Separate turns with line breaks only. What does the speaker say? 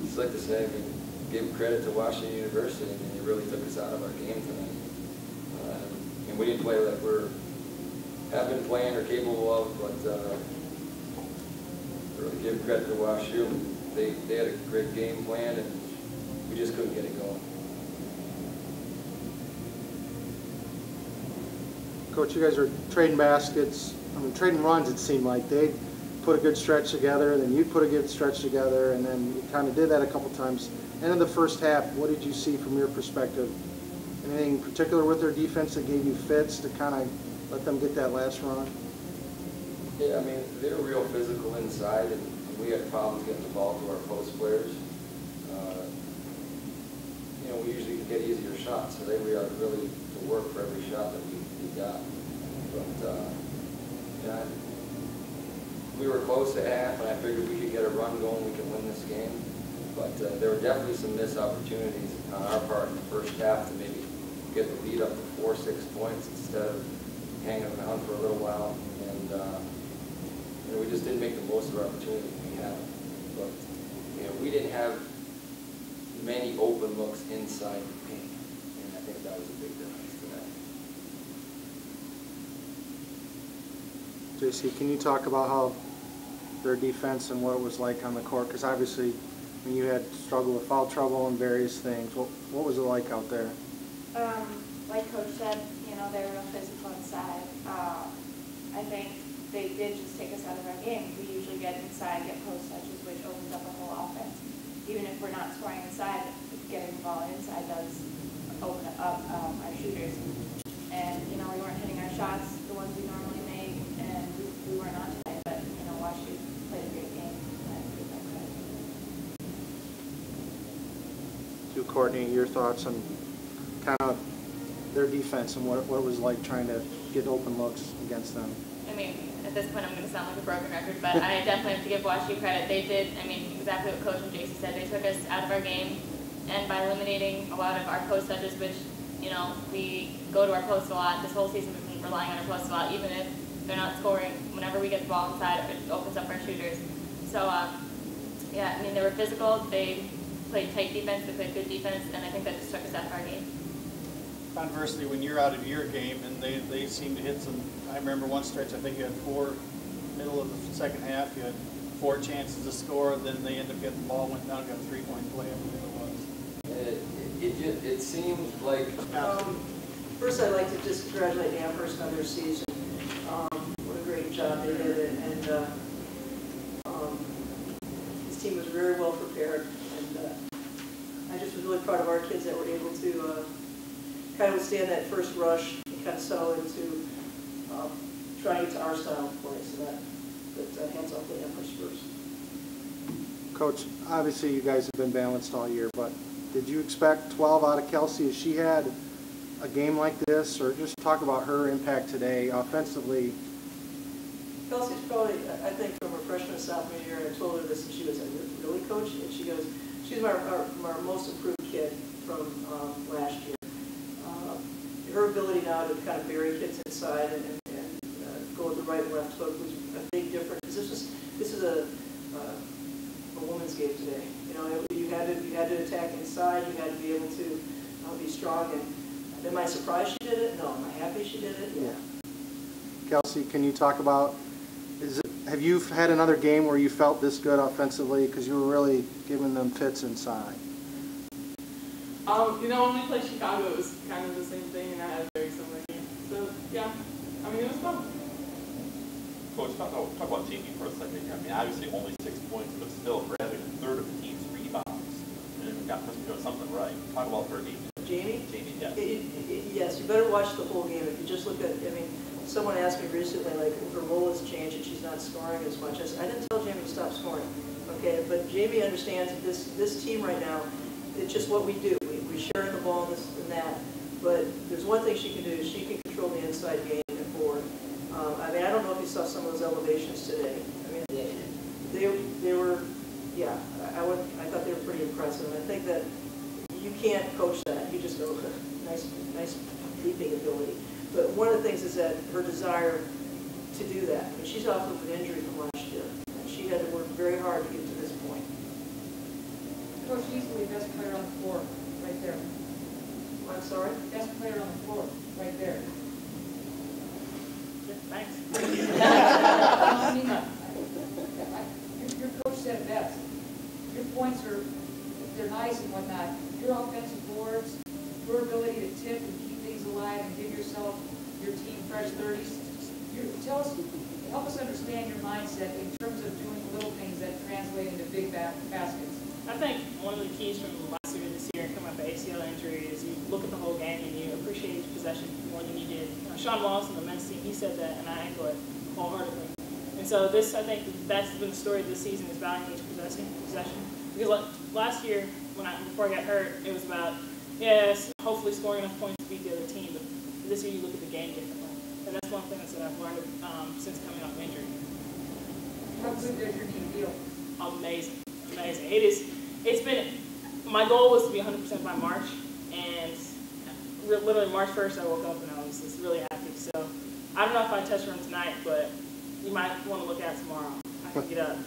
Just like to say, I mean, give credit to Washington University. I mean, they really took us out of our game tonight. And we didn't play like have been playing or capable of, but really give credit to WashU. They had a great game plan, and we just couldn't get it going.
Coach, you guys were trading baskets, trading runs, it seemed like. They'd put a good stretch together, then you'd put a good stretch together, and then you kind of did that a couple times. And in the first half, what did you see from your perspective? Anything in particular with their defense that gave you fits to kind of let them get that last run?
Yeah, I mean, they're real physical inside, and we had problems getting the ball to our post players. You know, we usually get easier shots, so they were really to work for every shot that we got. But, yeah, we were close to half, and I figured we could get a run going, we could win this game. But there were definitely some missed opportunities on our part in the first half to maybe get the lead up to 4 or 6 points instead of hanging around for a little while. And you know, we just didn't make the most of our opportunities we had. But you know, we didn't have many open looks inside the paint, and I think that was a big difference tonight.
JC, can you talk about how their defense and what it was like on the court? Because obviously, I mean, you had struggled with foul trouble and various things. What was it like out there?
Like Coach said, you know, they were real physical inside. I think they did just take us out of our game. We usually get inside, get post touches, which opens up our whole offense. Even if we're not scoring inside, getting the ball inside does open up our shooters. And, you know, we weren't hitting our shots, the ones we normally make, and we weren't on tonight. But, you know, WashU played a great game. And I give them credit.
To Courtney, your thoughts on kind of their defense and what it was like trying to get open looks against them?
I mean, at this point I'm going to sound like a broken record, but I definitely have to give WashU credit. They did, I mean, exactly what Coach and JC said. They took us out of our game, and by eliminating a lot of our post touches, which, you know, we go to our post a lot. This whole season we've been relying on our post a lot, even if they're not scoring. Whenever we get the ball inside, it opens up our shooters. So, yeah, I mean, they were physical. They played tight defense. They played good defense, and I think that just took us out of our game.
Conversely, when you're out of your game and they seem to hit some, I remember one stretch, I think you had 4, middle of the second half, you had 4 chances to score, then they end up getting the ball, went down, got a 3-point play, I believe it was.
It seems like...
First, I'd like to just congratulate Amherst on their season. What a great job they did, and this team was very well prepared, and I just was really proud of our kids that were able to kind of withstand that first rush and kind of settle into trying to get to our style of play. So that hands off to Amherst first.
Coach, obviously you guys have been balanced all year, but did you expect 12 out of Kelsey? Has she had a game like this, or just talk about her impact today offensively?
Kelsey's probably, I think, from her freshman and sophomore year, I told her this, and she was like, really, Coach? And she goes, she's our most improved kid from last year. Her ability now to kind of bury kids inside and go with the right and left hook was a big difference. Because this is a woman's game today. You know, you had to attack inside. You had to be able to be strong. And am I surprised she did it? No. Am I happy she did it? Yeah.
Kelsey, can you talk about? Have you had another game where you felt this good offensively because you were really giving them fits inside?
You know, when we played Chicago, it was kind of the same thing, and I had a very similar game. So, yeah, I mean, it was fun.
Coach, talk about Jamie for a second here. I mean, obviously only 6 points, but still grabbing a third of the team's rebounds. And we got must be doing something right. Talk about her game.
Jamie?
Jamie, yes.
Yes, you better watch the whole game. If you just look at, I mean, someone asked me recently, like, her role has changed and she's not scoring as much. I didn't tell Jamie to stop scoring, okay? But Jamie understands that this team right now, it's just what we do. We share the ball and this and that. But there's one thing she can do. She can control the inside game and forward. I mean, I don't know if you saw some of those elevations today. I mean, they were, yeah, I thought they were pretty impressive. And I think that you can't coach that. You just go, nice leaping ability. But one of the things is that her desire to do that. I mean, she's off of an injury from last year. And she had to work very very hard to get to this point.
Coach, easily best player on the floor, right there.
I'm sorry?
Best player on the floor, right there.
Thanks.
I mean, your coach said it best. Your points are, they're nice and whatnot. Your offensive boards, your ability to tip and keep things alive and give yourself, your team fresh 30s. Tell us, help us understand your mindset in terms of doing little things that translate into big baskets.
I think one of the keys from last year to this year and coming off the ACL injury is you look at the whole game and you appreciate each possession more than you did. Sean Wallace and the men's team, he said that, and I echo it wholeheartedly. And so this, I think, that's been the story of this season is valuing each possession. Because last year, before I got hurt, it was about, yes, hopefully scoring enough points to beat the other team, but this year you look at the game differently. And that's one thing that I've learned since coming off injury.
How good does your knee feel?
Amazing, amazing. It's been, my goal was to be 100% by March, and literally March 1st I woke up and I was just really happy. So I don't know if I touch run tonight, but you might want to look at it tomorrow. I can get up.